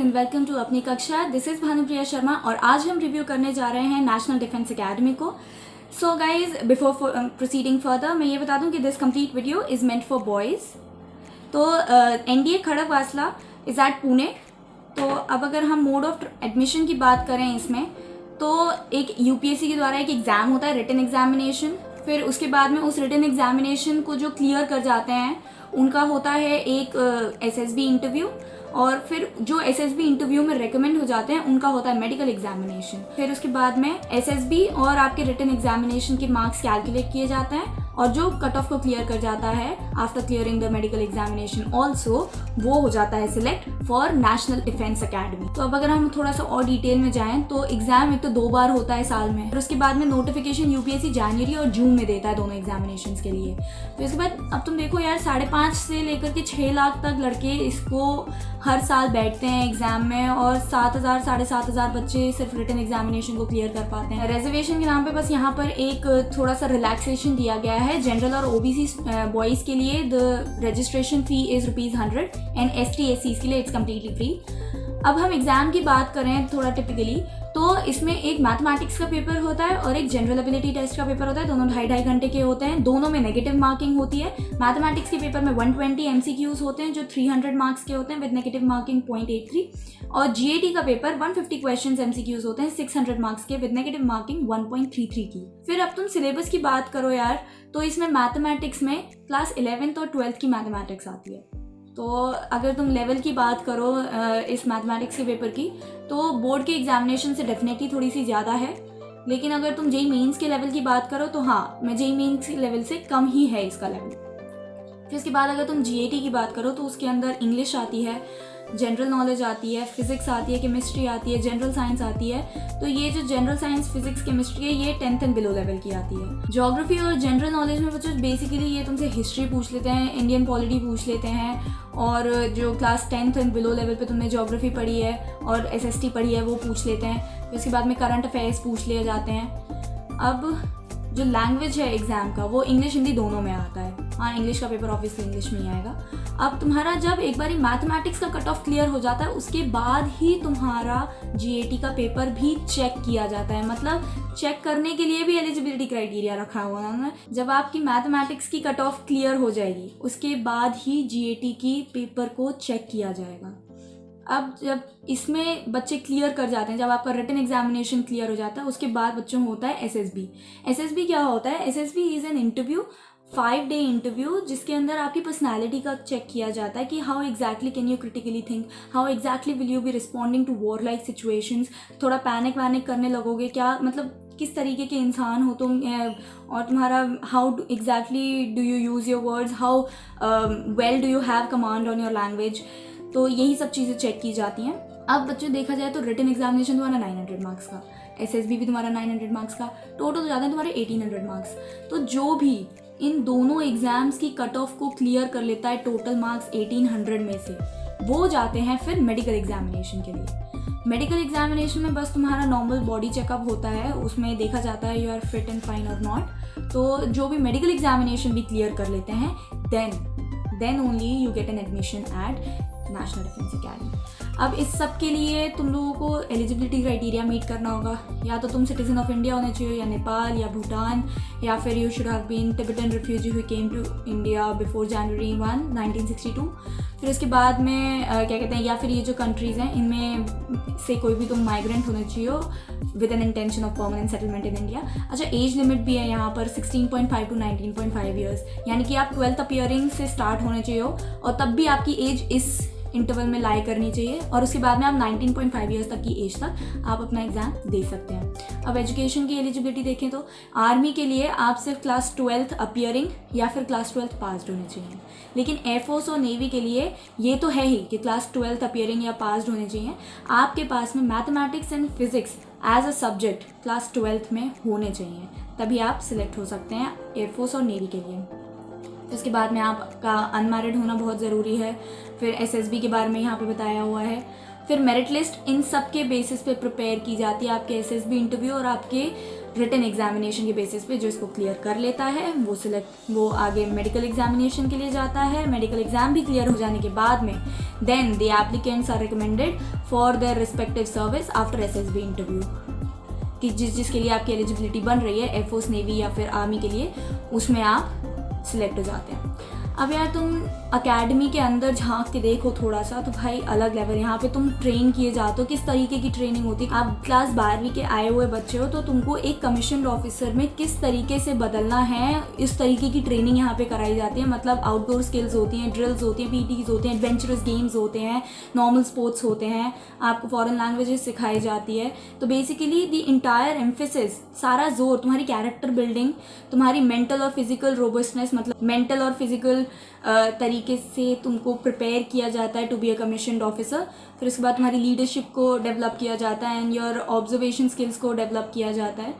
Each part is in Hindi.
एंड वेलकम टू अपनी कक्षा। दिस इज़ भानुप्रिया शर्मा और आज हम रिव्यू करने जा रहे हैं नेशनल डिफेंस एकेडमी को। So guys, before proceeding further मैं ये बता दूं कि this complete video is meant for boys. तो NDA Khadakwasla is at Pune. तो अब अगर हम मोड ऑफ एडमिशन की बात करें इसमें, तो एक UPSC के द्वारा एक एग्ज़ाम होता है, रिटन एग्जामिनेशन। फिर उसके बाद में उस रिटन एग्जामिनेशन को जो क्लियर कर जाते हैं उनका होता है एक SSB इंटरव्यू, और फिर जो SSB इंटरव्यू में रेकमेंड हो जाते हैं उनका होता है मेडिकल एग्जामिनेशन। फिर उसके बाद में SSB और आपके रिटन एग्जामिनेशन के मार्क्स कैलकुलेट किए जाते हैं, और जो कट ऑफ को क्लियर कर जाता है after clearing the medical examination also, वो हो जाता है select for national defence academy. तो अब अगर हम थोड़ा सा और डिटेल में जाएं तो एग्जाम एक तो 2 बार होता है साल में, और उसके बाद में नोटिफिकेशन UPSC जनवरी और जून में देता है दोनों एग्जामिनेशन के लिए। तो इसके बाद अब तुम देखो यार, 5.5 से लेकर के 6 लाख तक लड़के इसको हर साल बैठते हैं एग्जाम में, और 7,000 7,500 बच्चे सिर्फ रिटन एग्जामिनेशन को क्लियर कर पाते हैं। रिजर्वेशन के नाम पे बस यहाँ पर एक थोड़ा सा रिलैक्सेशन दिया गया है। जनरल और OBC बॉयज़ के लिए the registration fee is ₹100 and ST/SCs के लिए इट्स कम्प्लीटली फ्री। अब हम एग्ज़ाम की बात करें थोड़ा टिपिकली, तो इसमें एक मैथमेटिक्स का पेपर होता है और एक जनरल एबिलिटी टेस्ट का पेपर होता है। दोनों 2.5 घंटे के होते हैं। दोनों में नेगेटिव मार्किंग होती है। मैथमेटिक्स के पेपर में 120 MCQs होते हैं जो 300 मार्क्स के होते हैं विद नेगेटिव मार्किंग 0.83, और GAT का पेपर 150 क्वेश्चन MCQs होते हैं 600 मार्क्स के विद नेगेटिव मार्किंग 1.33 की। फिर अब तुम सिलेबस की बात करो यार, तो इसमें मैथमेटिक्स में क्लास 11th और 12th की मैथमेटिक्स आती है। तो अगर तुम लेवल की बात करो इस मैथमेटिक्स के पेपर की, तो बोर्ड के एग्जामिनेशन से डेफिनेटली थोड़ी सी ज़्यादा है। लेकिन अगर तुम JEE मेंस के लेवल की बात करो तो हाँ, मैं JEE मेंस के लेवल से कम ही है इसका लेवल। फिर इसके बाद अगर तुम GAT की बात करो तो उसके अंदर इंग्लिश आती है, जनरल नॉलेज आती है, फिजिक्स आती है, केमिस्ट्री आती है, जनरल साइंस आती है। तो ये जो जनरल साइंस, फिजिक्स, केमिस्ट्री है, ये 10th एंड बिलो लेवल की आती है। ज्योग्राफी और जनरल नॉलेज में बच्चों बेसिकली ये तुमसे हिस्ट्री पूछ लेते हैं, इंडियन पॉलिटी पूछ लेते हैं, और जो class 10th and below level पे तुमने ज्योग्राफी पढ़ी है और SST पढ़ी है वो पूछ लेते हैं। फिर उसके बाद में करंट अफेयर्स पूछ लिए जाते हैं। अब जो लैंग्वेज है एग्ज़ाम का वो इंग्लिश हिंदी दोनों में आता है। हाँ, इंग्लिश का पेपर ऑब्वियसली इंग्लिश में ही आएगा। अब तुम्हारा जब एक बार मैथमेटिक्स का कट ऑफ क्लियर हो जाता है उसके बाद ही तुम्हारा GAT का पेपर भी चेक किया जाता है। मतलब चेक करने के लिए भी एलिजिबिलिटी क्राइटेरिया रखा हुआ है उन्होंने। जब आपकी मैथमेटिक्स की कट ऑफ क्लियर हो जाएगी उसके बाद ही GAT की पेपर को चेक किया जाएगा। अब जब इसमें बच्चे क्लियर कर जाते हैं, जब आपका रिटन एग्जामिनेशन क्लियर हो जाता है उसके बाद बच्चों में होता है SSB क्या होता है? SSB is an interview, 5-day interview, जिसके अंदर आपकी पर्सनालिटी का चेक किया जाता है कि how exactly can you critically think, how exactly will you be responding to war like situations. थोड़ा पैनिक करने लगोगे क्या, मतलब किस तरीके के इंसान हो तुम, और तुम्हारा how exactly do you use your words, how well do you have command on your language. तो यही सब चीज़ें चेक की जाती हैं। अब बच्चों देखा जाए तो रिटन एग्जामिनेशन तुम्हारा 900 मार्क्स का, SSB भी तुम्हारा 900 मार्क्स का, टोटल हो जाते हैं तुम्हारे 1800 मार्क्स। तो जो भी इन दोनों एग्जाम्स की कट ऑफ को क्लियर कर लेता है टोटल मार्क्स 1800 में से, वो जाते हैं फिर मेडिकल एग्जामिनेशन के लिए। मेडिकल एग्जामिनेशन में बस तुम्हारा नॉर्मल बॉडी चेकअप होता है, उसमें देखा जाता है you are fit and fine और नॉट। तो जो भी मेडिकल एग्जामिनेशन भी क्लियर कर लेते हैं then only you get an admission at national defence academy. अब इस सब के लिए तुम लोगों को एलिजिबिलिटी क्राइटेरिया मीट करना होगा। या तो तुम सिटीजन ऑफ इंडिया होने चाहिए, या नेपाल या भूटान, या फिर you should have been Tibetan refugee who came to India before January 1, 1962। फिर उसके बाद में क्या कहते हैं, या फिर ये जो कंट्रीज़ हैं इनमें से कोई भी तुम माइग्रेंट होने चाहिए with an intention of permanent settlement in India. अच्छा, एज लिमिट भी है यहाँ पर 16.5 to 19.5 ईयर्स, यानी कि आप 12th अपीयरिंग से स्टार्ट होने चाहिए और तब भी आपकी एज इस इंटरवल में लाई करनी चाहिए, और उसके बाद में आप 19.5 ईयर्स तक की एज तक आप अपना एग्ज़ाम दे सकते हैं। अब एजुकेशन की एलिजिबिलिटी देखें तो आर्मी के लिए आप सिर्फ क्लास 12th अपीयरिंग या फिर क्लास 12th पास्ड होने चाहिए। लेकिन एयरफोर्स और नेवी के लिए ये तो है ही कि क्लास 12th अपीयरिंग या पास्ड होने चाहिए। आपके पास में mathematics and physics as a subject class 12th में होने चाहिए, तभी आप सिलेक्ट हो सकते हैं एयरफोर्स और नेवी के लिए। इसके बाद में आपका अनमैरिड होना बहुत ज़रूरी है। फिर SSB के बारे में यहाँ पे बताया हुआ है। फिर मेरिट लिस्ट इन सब के बेसिस पे प्रिपेयर की जाती है। आपके SSB इंटरव्यू और आपके रिटन एग्जामिनेशन के बेसिस पे जो इसको क्लियर कर लेता है वो आगे मेडिकल एग्जामिनेशन के लिए जाता है। मेडिकल एग्जाम भी क्लियर हो जाने के बाद में then the applicants are recommended for their respective service after SSB interview, कि जिसके लिए आपकी एलिजिबिलिटी बन रही है एयरफोर्स, नेवी या फिर आर्मी के लिए, उसमें आप सिलेक्ट हो जाते हैं। अब यार तुम अकेडमी के अंदर झांक के देखो थोड़ा सा, तो भाई अलग लेवल। यहाँ पे तुम ट्रेन किए जाते हो, किस तरीके की ट्रेनिंग होती है। आप क्लास 12वीं के आए हुए बच्चे हो तो तुमको एक कमीशन ऑफिसर में किस तरीके से बदलना है, इस तरीके की ट्रेनिंग यहाँ पे कराई जाती है। मतलब आउटडोर स्किल्स होती हैं, ड्रिल्स होती हैं, पीटीज होते हैं, एडवेंचरस गेम्स होते हैं, नॉर्मल स्पोर्ट्स होते हैं, आपको फॉरेन लैंग्वेजेस सिखाई जाती है। तो बेसिकली द इंटायर एम्फेसिस, सारा जोर तुम्हारी कैरेक्टर बिल्डिंग, तुम्हारी मेंटल और फिजिकल रोबस्टनेस, मतलब मेंटल और फिजिकल तरीके से तुमको प्रिपेयर किया जाता है to be a commissioned officer. फिर उसके बाद तुम्हारी लीडरशिप को डेवलप किया जाता है एंड योर ऑब्जर्वेशन स्किल्स को डेवलप किया जाता है।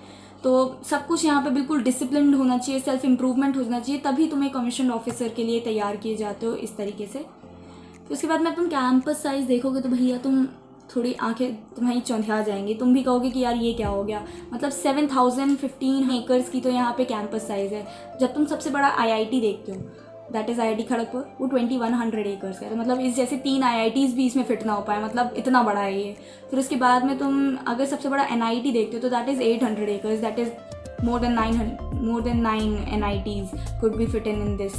तो सब कुछ यहाँ पे बिल्कुल डिसिप्लिन्ड होना चाहिए, सेल्फ इम्प्रूवमेंट होना चाहिए, तभी तुम एक कमीशन्ड ऑफिसर के लिए तैयार किए जाते हो इस तरीके से। फिर उसके बाद में तुम कैंपस साइज देखोगे तो भैया तुम थोड़ी आंखें तुम्हारी चौंधिया जाएंगी, तुम भी कहोगे कि यार ये क्या हो गया। मतलब 7015 एकर्स की तो यहाँ पे कैंपस साइज़ है। जब तुम सबसे बड़ा आईआईटी देखते हो, दैट इज़ IIT खड़गपुर, वो 2100 एकर्स है। तो मतलब इस जैसे 3 IITs भी इसमें फिट ना हो पाए, मतलब इतना बड़ा है ये। फिर उसके बाद में तुम अगर सबसे बड़ा NIT देखते हो तो that is 800 acres, that is more than 9 NITs could be fit in this।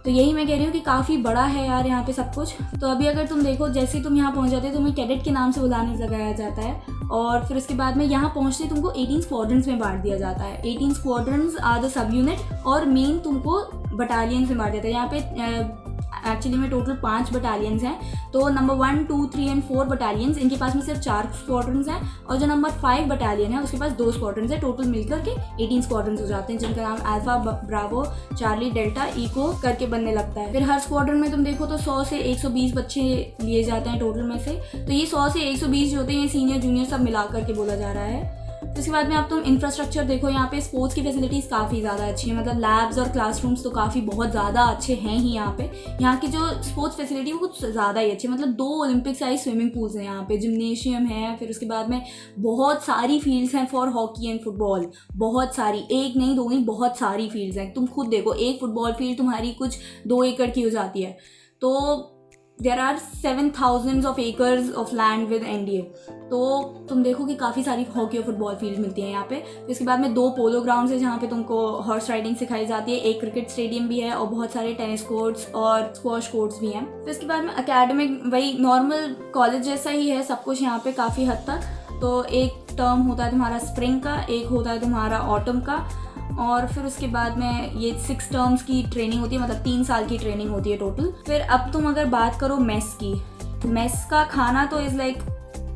तो यही मैं कह रही हूँ कि काफ़ी बड़ा है यार यहाँ पे सब कुछ। तो अभी अगर तुम देखो, जैसे ही तुम यहाँ पहुँच जाते हो तुम्हें कैडेट के नाम से बुलाने लगाया जाता है, और फिर उसके बाद में यहाँ पहुँचते तुमको 18 स्क्वाड्रंस में बांट दिया जाता है। 18 squadrons are the sub unit, और मेन तुमको बटालियन में बांट देता है। यहाँ पे एक्चुअली में टोटल 5 बटालियंस हैं। तो नंबर 1, 2, 3 एंड 4 बटालियंस, इनके पास में सिर्फ 4 स्क्वाड्रंस हैं, और जो नंबर 5 बटालियन है उसके पास 2 स्क्वाड्रंस है। टोटल मिलकर के 18 स्क्वाड्रंस हो जाते हैं, जिनका नाम alpha, bravo, charlie, delta, echo करके बनने लगता है। फिर हर स्क्वाड्रन में तुम देखो तो 100 से 120 बच्चे लिए जाते हैं टोटल में से। तो ये 100 से 120 जो होते हैं, ये सीनियर जूनियर सब मिला करके बोला जा रहा है। उसके बाद में आप तुम इंफ्रास्ट्रक्चर देखो, यहाँ पे स्पोर्ट्स की फैसिलिटीज़ काफ़ी ज़्यादा अच्छी है। मतलब लैब्स और क्लासरूम्स तो काफ़ी बहुत ज़्यादा अच्छे हैं ही यहाँ पे। यहाँ की जो स्पोर्ट्स फैसिलिटी वो कुछ ज़्यादा ही अच्छी है। मतलब 2 ओलंपिक साइज स्विमिंग पूल्स हैं यहाँ पे, जिम्नेशियम है, फिर उसके बाद में बहुत सारी फील्ड्स हैं फॉर हॉकी एंड फुटबॉल। बहुत सारी, एक नहीं दो नहीं, बहुत सारी फील्ड्स हैं। तुम खुद देखो, एक फुटबॉल फील्ड तुम्हारी कुछ 2 एकड़ की हो जाती है। तो there are 7000 of acres of land with NDA। तो तुम देखो कि काफ़ी सारी हॉकी और फुटबॉल फील्ड मिलती हैं यहाँ पे। इसके बाद में 2 पोलो ग्राउंड्स है जहाँ पे तुमको हॉर्स राइडिंग सिखाई जाती है, एक क्रिकेट स्टेडियम भी है, और बहुत सारे टेनिस कोर्ट्स और स्क्वॉश कोर्ट्स भी हैं। फिर इसके बाद में एकेडमिक वही नॉर्मल कॉलेज जैसा ही है सब कुछ यहाँ पे काफ़ी हद तक। तो एक टर्म होता है तुम्हारा स्प्रिंग का, एक होता है तुम्हारा ऑटम का, और फिर उसके बाद में ये 6 टर्म्स की ट्रेनिंग होती है, मतलब 3 साल की ट्रेनिंग होती है टोटल। फिर अब तुम अगर बात करो मेस की, तो मेस का खाना तो इज़ लाइक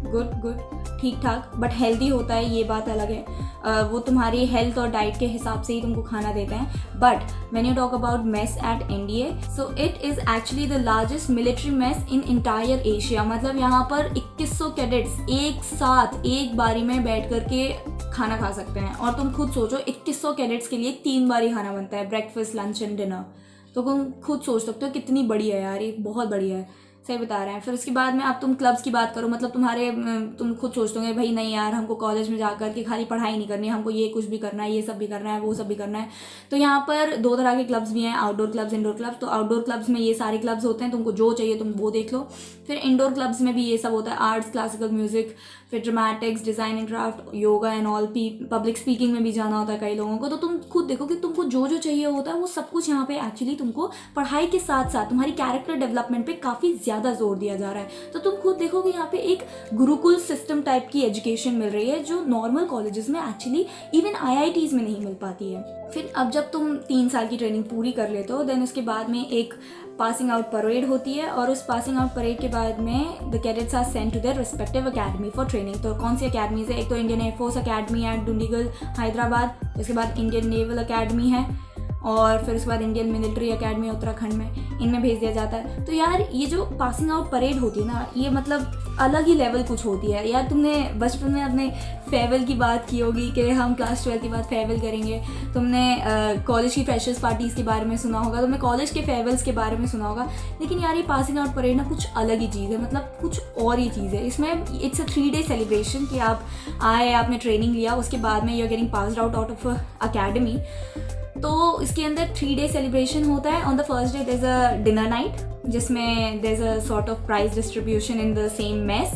गुड ठीक ठाक, बट हेल्दी होता है, ये बात अलग है। वो तुम्हारी हेल्थ और डाइट के हिसाब से ही तुमको खाना देते हैं। But when you talk about mess at NDA, so it is actually the largest military mess in entire Asia. मतलब यहाँ पर 2100 कैडेट्स एक साथ एक बारी में बैठ करके खाना खा सकते हैं। और तुम खुद सोचो, 2100 कैडेट्स के लिए 3 बारी खाना बनता है, ब्रेकफास्ट, लंच एंड डिनर। तो तुम खुद सोच सकते हो कितनी बड़ी है यार, ये बहुत बढ़िया है, सही बता रहे हैं। फिर उसके बाद में अब तुम क्लब्स की बात करो, मतलब तुम खुद सोचते होंगे भाई नहीं यार, हमको कॉलेज में जाकर के खाली पढ़ाई नहीं करनी है, हमको ये कुछ भी करना है, ये सब भी करना है, वो सब भी करना है। तो यहाँ पर 2 तरह के क्लब्स भी हैं, आउटडोर क्लब्स, इंडोर क्लब्स। तो आउटडोर क्लब्स में ये सारे क्लब्स होते हैं, तुमको जो चाहिए तुम वो देख लो। फिर इंडोर क्लब्स में भी ये सब होता है, आर्ट्स, क्लासिकल म्यूजिक, फिर dramatics, design and craft, yoga and all. Public speaking में भी जाना होता है कई लोगों को। तो तुम खुद देखो कि तुमको जो जो चाहिए होता है वो सब कुछ यहाँ पे एक्चुअली तुमको पढ़ाई के साथ साथ तुम्हारी कैरेक्टर डेवलपमेंट पे काफ़ी ज़्यादा जोर दिया जा रहा है। तो तुम खुद देखो कि यहाँ पे एक गुरुकुल सिस्टम टाइप की एजुकेशन मिल रही है, जो नॉर्मल कॉलेजेस में एक्चुअली इवन IITs में नहीं मिल पाती है। फिर अब जब तुम 3 साल की ट्रेनिंग पूरी कर लेते हो, देन उसके बाद में एक पासिंग आउट परेड होती है, और उस पासिंग आउट परेड के बाद में the cadets are sent to their respective academy for training. तो कौन सी अकेडमीज है? एक तो Indian air force academy at Dundigal Hyderabad, उसके बाद इंडियन नेवल अकेडमी है, और फिर उसके बाद इंडियन मिलिट्री एकेडमी उत्तराखंड में, इनमें भेज दिया जाता है। तो यार ये जो पासिंग आउट परेड होती है ना, ये मतलब अलग ही लेवल कुछ होती है यार। तुमने बचपन में अपने फेयरवेल की बात की होगी कि हम क्लास 12 के बाद फेयरवेल करेंगे, तुमने कॉलेज की फ्रेशर्स पार्टीज़ के बारे में सुना होगा, तुमने कॉलेज के फेयरवेल्स के बारे में सुना होगा, लेकिन यार ये पासिंग आउट परेड ना कुछ अलग ही चीज़ है, मतलब कुछ और ही चीज़ है। इसमें इट्स अ 3 डे सेलिब्रेशन कि आप आए, आपने ट्रेनिंग लिया, उसके बाद में you are getting passed out of academy. तो इसके अंदर 3 डे सेलिब्रेशन होता है। On the first day there is a dinner night जिसमें there is a sort of prize distribution in the same mess.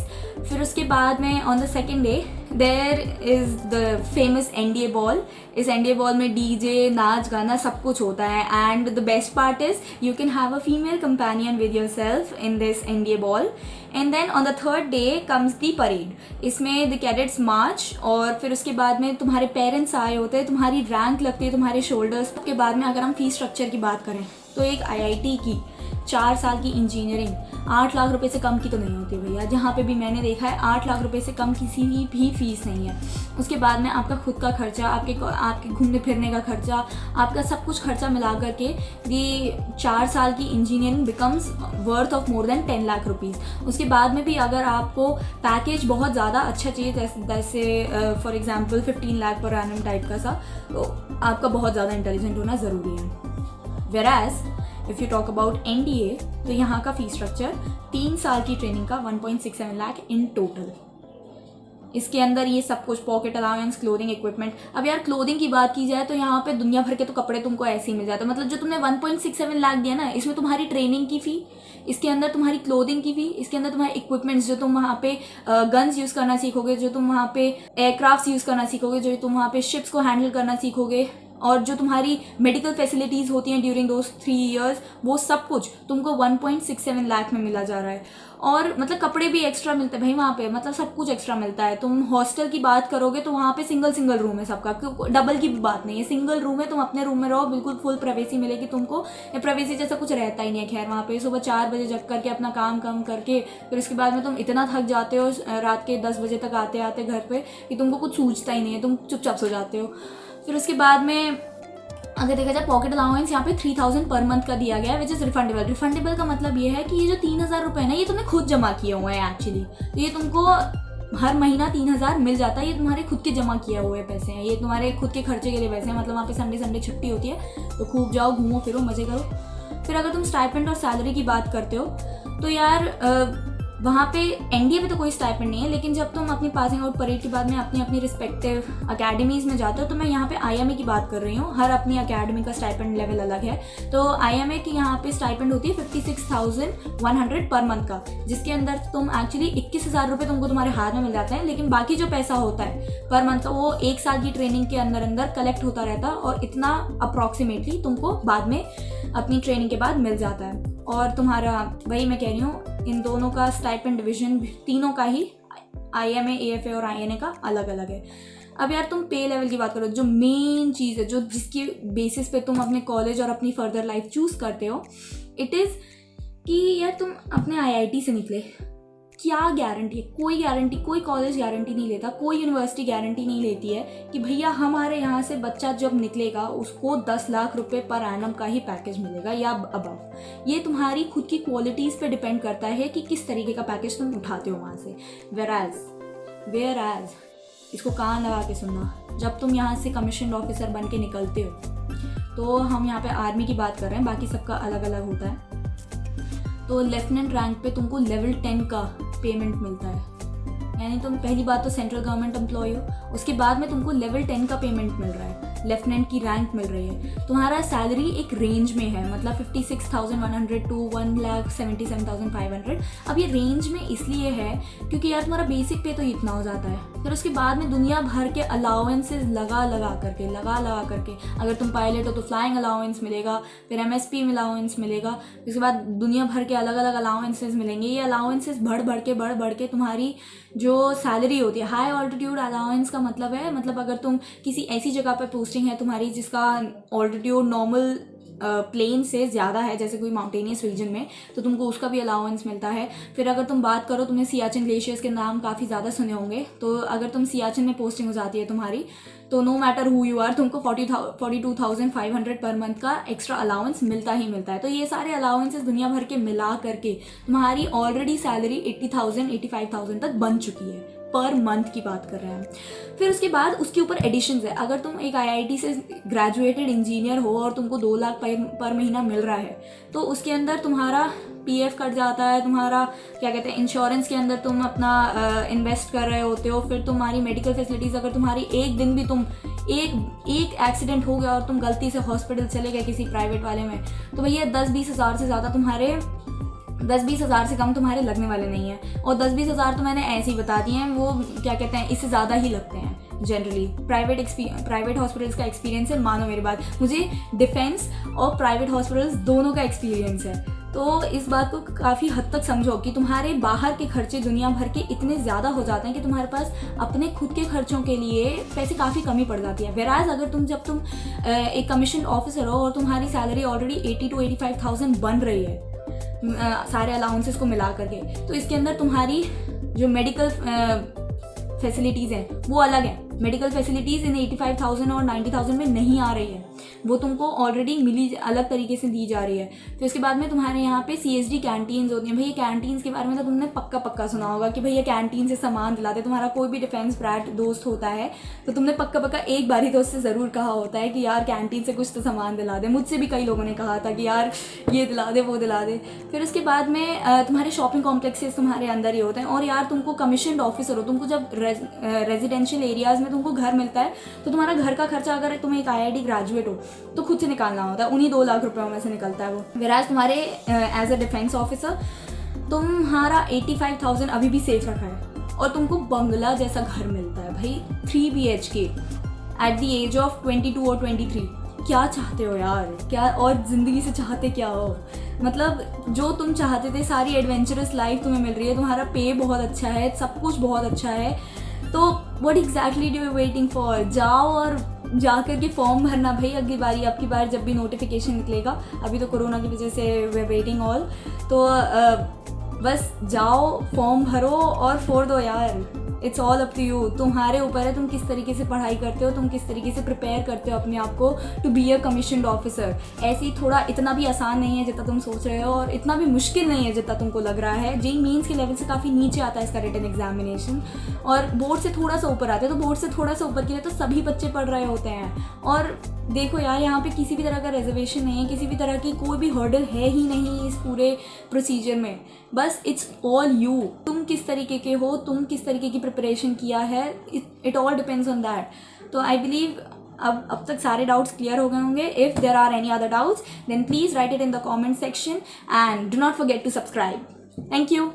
फिर उसके बाद में on the second day there is the famous NDA ball. इस एनडीए बॉल में डीजे, नाच गाना सब कुछ होता है। And the best part is you can have a female companion with your self in this NDA ball. And then on the third day comes the parade. इसमें द कैडेट्स मार्च, और फिर उसके बाद में तुम्हारे पेरेंट्स आए होते हैं, तुम्हारी रैंक लगती है तुम्हारे शोल्डर्स के बाद में। अगर हम फीस स्ट्रक्चर की बात करें तो एक आईआईटी की 4 साल की इंजीनियरिंग 8 लाख रुपए से कम की तो नहीं होती भैया। जहाँ पे भी मैंने देखा है 8 लाख रुपए से कम किसी भी फीस नहीं है। उसके बाद में आपका खुद का खर्चा, आपके घूमने फिरने का खर्चा, आपका सब कुछ खर्चा मिला करके ये 4 साल की engineering becomes worth of more than 10 lakh rupees. उसके बाद में भी अगर आपको पैकेज बहुत ज़्यादा अच्छा चाहिए, जैसे for example 15 lakh per annum type का सा, तो आपका बहुत ज़्यादा इंटेलिजेंट होना ज़रूरी है। Whereas if you talk about NDA, तो यहाँ का फीस स्ट्रक्चर 3 साल की ट्रेनिंग का 1.67 लाख इन टोटल। इसके अंदर ये सब कुछ पॉकेट अलाउंस, क्लोथिंग, इक्विपमेंट। अब यार क्लोथिंग की बात की जाए तो यहाँ पे दुनिया भर के तो कपड़े तुमको ऐसे ही मिल जाते हैं। मतलब जो तुमने 1.67 लाख दिया ना, इसमें तुम्हारी ट्रेनिंग की फ़ी, इसके अंदर तुम्हारी क्लोथिंग की फ़ी, इसके अंदर तुम्हारे इक्विपमेंट्स, जो तुम वहाँ पे गन्स यूज़ करना सीखोगे, जो तुम वहाँ पे एयरक्राफ्ट यूज़ करना सीखोगे, जो तुम वहाँ पे शिप्स को हैंडल करना सीखोगे, और जो तुम्हारी मेडिकल फैसिलिटीज़ होती हैं ड्यूरिंग दोज 3 ईयर्स, वो सब कुछ तुमको 1.67 लाख में मिला जा रहा है। और मतलब कपड़े भी एक्स्ट्रा मिलते हैं भाई वहाँ पे, मतलब सब कुछ एक्स्ट्रा मिलता है। तुम हॉस्टल की बात करोगे तो वहाँ पे सिंगल रूम है सबका, डबल की भी बात नहीं है, सिंगल रूम है। तुम अपने रूम में रहो, बिल्कुल फुल प्राइवेसी मिलेगी तुमको। या प्राइवेसी जैसा कुछ रहता ही नहीं है। खैर वहाँ पे सुबह 4 बजे जग करके अपना काम करके फिर उसके बाद में तुम इतना थक जाते हो रात के 10 बजे तक आते आते घर पे कि तुमको कुछ सूझता ही नहीं है, तुम चुपचाप सो जाते हो। फिर उसके बाद में अगर देखा जाए पॉकेट अलाउंस यहाँ पे 3000 पर मंथ का दिया गया है, विच इज़ रिफंडेबल। रिफंडेबल का मतलब ये है कि ये जो 3000 रुपये ना, ये तुमने खुद जमा किए हुए हैं एक्चुअली। तो ये तुमको हर महीना 3000 मिल जाता है। ये तुम्हारे खुद के जमा किए हुए पैसे हैं, ये तुम्हारे खुद के खर्चे के लिए पैसे हैं। मतलब वहाँ पे संडे छुट्टी होती है तो खूब जाओ, घूमो फिरो, मज़े करो। फिर अगर तुम स्टाइपेंड और सैलरी की बात करते हो तो यार वहाँ पे एनडीए में तो कोई स्टाइपेंड नहीं है, लेकिन जब तुम अपनी पासिंग आउट परेड के बाद में अपनी रिस्पेक्टिव अकेडमीज़ में जाते हो, तो मैं यहाँ पे आईएमए की बात कर रही हूँ। हर अपनी अकेडमी का स्टाइपेंड लेवल अलग है। तो आईएमए की यहाँ पे स्टाइपेंड होती है 56,100 पर मंथ का, जिसके अंदर तुम एक्चुअली 21,000 रुपये तुमको तुम्हारे हाथ में मिल जाते हैं। लेकिन बाकी जो पैसा होता है पर मंथ का, वो 1 साल की ट्रेनिंग के अंदर कलेक्ट होता रहता है, और इतना अप्रॉक्सीमेटली तुमको बाद में अपनी ट्रेनिंग के बाद मिल जाता है। और तुम्हारा वही मैं कह रही हूँ, इन दोनों का स्टाइपेंड डिवीजन तीनों का ही आईएमए, एएफए और आईएनए का अलग अलग है। अब यार तुम पे लेवल की बात करो, जो मेन चीज़ है, जो जिसकी बेसिस पे तुम अपने कॉलेज और अपनी फर्दर लाइफ चूज़ करते हो, इट इज़ कि यार तुम अपने आईआईटी से निकले, क्या गारंटी है? कोई गारंटी, कोई कॉलेज गारंटी नहीं लेता, कोई यूनिवर्सिटी गारंटी नहीं लेती है कि भैया हमारे यहाँ से बच्चा जब निकलेगा उसको 10 लाख रुपए पर एनम का ही पैकेज मिलेगा या अबव। ये तुम्हारी खुद की क्वालिटीज़ पे डिपेंड करता है कि किस तरीके का पैकेज तुम उठाते हो वहाँ से। वेयर एज इसको कान लगा के सुनना, जब तुम यहाँ से कमीशन ऑफिसर बन के निकलते हो, तो हम यहाँ पे आर्मी की बात कर रहे हैं, बाकी सबका अलग अलग होता है। तो लेफ्टिनेंट रैंक पे तुमको लेवल 10 का पेमेंट मिलता है, यानी तुम पहली बात तो सेंट्रल गवर्नमेंट एम्प्लॉय हो, उसके बाद में तुमको लेवल 10 का पेमेंट मिल रहा है, लेफ्टिनेंट की रैंक मिल रही है। तुम्हारा सैलरी एक रेंज में है, मतलब 56,100 टू 1,77,500। अब ये रेंज में इसलिए है क्योंकि यार तुम्हारा बेसिक पे तो इतना हो जाता है। फिर उसके बाद में दुनिया भर के अलाउंसेस लगा करके अगर तुम पायलट हो तो फ्लाइंग अलाउंस मिलेगा, फिर एमएसपी में अलाउंस मिलेगा, उसके बाद दुनिया भर के अलग अलग अलाउंसेस मिलेंगे। ये अलाउंसेस बढ़ के तुम्हारी जो सैलरी होती है, हाई ऑल्टीट्यूड अलाउंस का मतलब है, मतलब अगर तुम किसी ऐसी जगह पर पोस्टिंग है तुम्हारी जिसका ऑल्टीट्यूड नॉर्मल प्लेन से ज़्यादा है, जैसे कोई माउंटेनियस रीजन में, तो तुमको उसका भी अलाउंस मिलता है। फिर अगर तुम बात करो, तुमने सियाचिन ग्लेशियर्स के नाम काफ़ी ज़्यादा सुने होंगे, तो अगर तुम सियाचिन में पोस्टिंग हो जाती है तुम्हारी, तो no matter who you are तुमको 42,500 पर मंथ का एक्स्ट्रा अलाउंस मिलता ही मिलता है। तो ये सारे अलाउंसेस दुनिया भर के मिला करके तुम्हारी ऑलरेडी सैलरी 80,000 85,000 तक बन चुकी है, पर मंथ की बात कर रहे हैं। फिर उसके बाद उसके ऊपर एडिशंस है। अगर तुम एक IIT से ग्रेजुएटेड इंजीनियर हो और तुमको 2 लाख पर महीना मिल रहा है, तो उसके अंदर तुम्हारा PF कट जाता है, तुम्हारा क्या कहते हैं इंश्योरेंस के अंदर तुम अपना इन्वेस्ट कर रहे होते हो। फिर तुम्हारी मेडिकल फैसिलिटीज़, अगर तुम्हारी एक दिन भी तुम एक एक्सीडेंट हो गया और तुम गलती से हॉस्पिटल चले गए किसी प्राइवेट वाले में, तो भैया 10-20 हज़ार से ज़्यादा तुम्हारे 10-20 हज़ार से कम तुम्हारे लगने वाले नहीं हैं। और 10-20 हज़ार तो मैंने ऐसे ही बता दिए हैं, वो क्या कहते हैं इससे ज़्यादा ही लगते हैं जनरली। प्राइवेट हॉस्पिटल्स का एक्सपीरियंस है, मानो मेरी बात, मुझे डिफेंस और प्राइवेट हॉस्पिटल्स दोनों का एक्सपीरियंस है। तो इस बात को काफ़ी हद तक समझो कि तुम्हारे बाहर के खर्चे दुनिया भर के इतने ज़्यादा हो जाते हैं कि तुम्हारे पास अपने खुद के खर्चों के लिए पैसे काफ़ी कमी पड़ जाती है। वेराज अगर जब तुम एक कमीशन ऑफिसर हो और तुम्हारी सैलरी ऑलरेडी 80 to 85,000 बन रही है सारे अलाउंसेस को मिला करके, तो इसके अंदर तुम्हारी जो मेडिकल फैसिलिटीज़ हैं वो अलग हैं। मेडिकल फैसिलिटीज़ इन 85,000 और 90,000 में नहीं आ रही है, वो तुमको ऑलरेडी मिली अलग तरीके से दी जा रही है। फिर उसके बाद में तुम्हारे यहाँ पे CSD कैंटीन्स होती हैं। भैया कैंटीन्स के बारे में तो तुमने पक्का सुना होगा कि भैया कैंटीन से सामान दिलाते। तुम्हारा कोई भी डिफेंस ब्रैट दोस्त होता है तो तुमने पक्का एक बार ही तो उससे ज़रूर कहा होता है कि यार कैंटीन से कुछ तो सामान दिला दे। मुझसे भी कई लोगों ने कहा था कि यार ये दिला दे वो दिला दे। फिर उसके बाद में तुम्हारे शॉपिंग कॉम्प्लेक्सेस तुम्हारे अंदर ही होते हैं। और यार तुमको कमीशनड ऑफिसर हो, तुमको जब रेजिडेंशियल एरियाज़ में तुमको घर मिलता है तो तुम्हारा घर का खर्चा, अगर तुम एक IIT ग्रेजुएट हो तो खुद से निकालना होता है, उन्हीं 2 लाख रुपयों में से निकलता है वो। वेराज तुम्हारे एज अ डिफेंस ऑफिसर तुम्हारा 85,000 अभी भी सेफ रखा है और तुमको बंगला जैसा घर मिलता है भाई, 3 BHK at the age of 22 और 23। क्या चाहते हो यार, क्या और ज़िंदगी से चाहते क्या हो? मतलब जो तुम चाहते थे सारी एडवेंचरस लाइफ तुम्हें मिल रही है, तुम्हारा पे बहुत अच्छा है, सब कुछ बहुत अच्छा है। तो what exactly do you waiting for? जाओ और जा कर के फॉर्म भरना भाई। अगली बार जब भी नोटिफिकेशन निकलेगा, अभी तो कोरोना की वजह से वे वेटिंग ऑल, तो बस जाओ फॉर्म भरो और फोड़ दो यार। It's all up to you, तुम्हारे ऊपर है तुम किस तरीके से पढ़ाई करते हो, तुम किस तरीके से प्रिपेयर करते हो अपने आप को to be a commissioned officer. ऐसे ही थोड़ा इतना भी आसान नहीं है जितना तुम सोच रहे हो और इतना भी मुश्किल नहीं है जितना तुमको लग रहा है। JEE मेंस के लेवल से काफ़ी नीचे आता है इसका रिटन एग्जामिनेशन और बोर्ड से थोड़ा सा ऊपर आता है। तो बोर्ड से थोड़ा सा ऊपर के लिए तो सभी बच्चे पढ़ रहे होते हैं। और देखो यार, यहाँ पे किसी भी तरह का रिजर्वेशन नहीं है, किसी भी तरह की कोई भी हर्डल है ही नहीं इस पूरे प्रोसीजर में। बस इट्स ऑल यू, तुम किस तरीके के हो, तुम किस तरीके की प्रिपरेशन किया है, it all depends on that. तो आई बिलीव अब तक सारे डाउट्स क्लियर हो गए होंगे। If there are any other doubts then please write it in the comment section and do not forget to subscribe. Thank you.